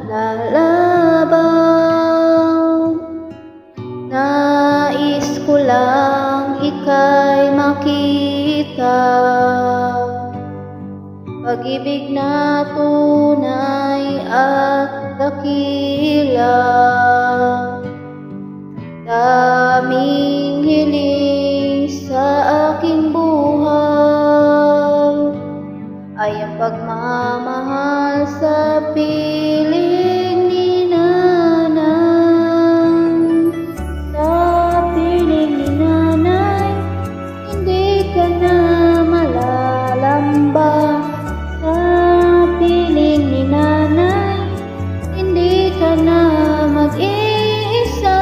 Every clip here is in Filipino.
naglalaban. Nais ko lang ika'y makita, pag-ibig na tunay at dakila. Daming hiling sa aking buhay ay ang pagmamahal sa piling ni nanay. Sa piling ni nanay, hindi ka na malalamba. Sa piling ni nanay, hindi ka na mag-iisa.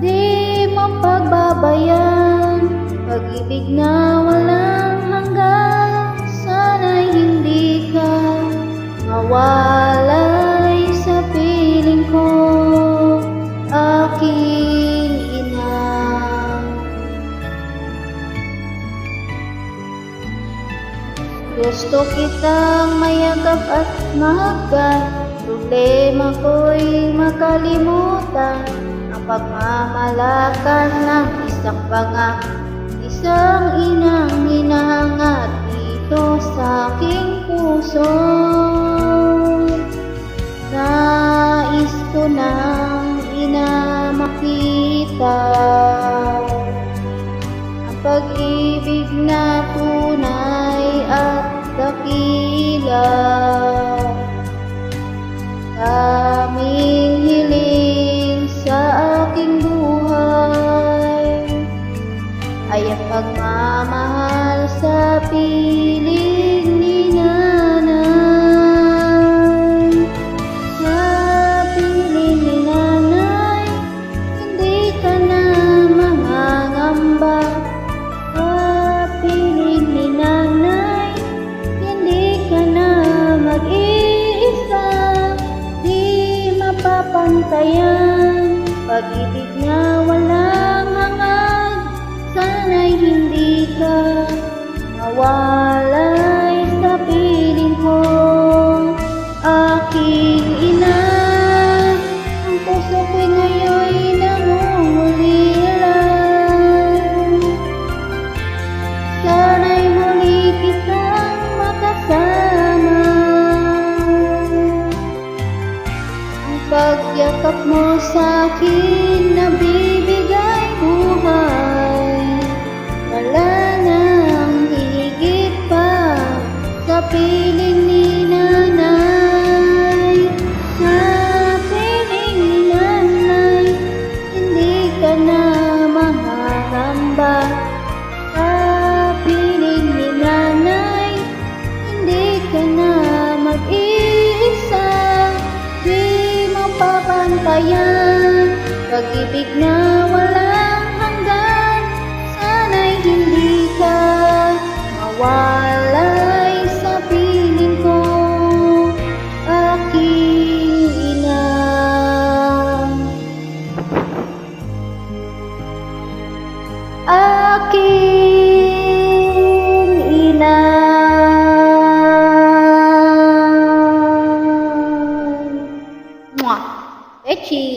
Di mo pagbabayan, pag-ibig na walang hanggan. Sana'y hindi ka mawalay sa piling ko, aking ina. Gusto kitang mayagap at mahagkan, problema ko'y makalimutan. Ang pagmamalakan ng isang inang hinahangat dito sa aking puso. Nais ko nang ina makita ang pag-ibig na tunay at dakila. Daming hiling sa aking buhay ay ang pagmamahal sa piling ni nanay. Sa piling ni nanay, hindi ka na mangangamba. Sa piling ni nanay, hindi ka na mag-iisa. Di mapapantayan, pag-ibig na walang hanggan. Sana'y hindi ka mawalay sa piling ko, aking ina. Ang puso ko'y ngayon'y nangungulila. Sana'y muli kitang makasama. Ang pagyakap mo sa'kin nabibigay buhay. Wala nang higit pa sa piling ni nanay. Sa piling ni nanay, hindi ka na mangangamba. Sa piling ni nanay, hindi ka na mag-iisa. Di mapapantayan, pag-ibig na walang hanggan. Sana'y hindi ka mawalay sa piling ko, aking ina. Aking ina. Mwah! Echi!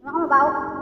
Mga mabaw.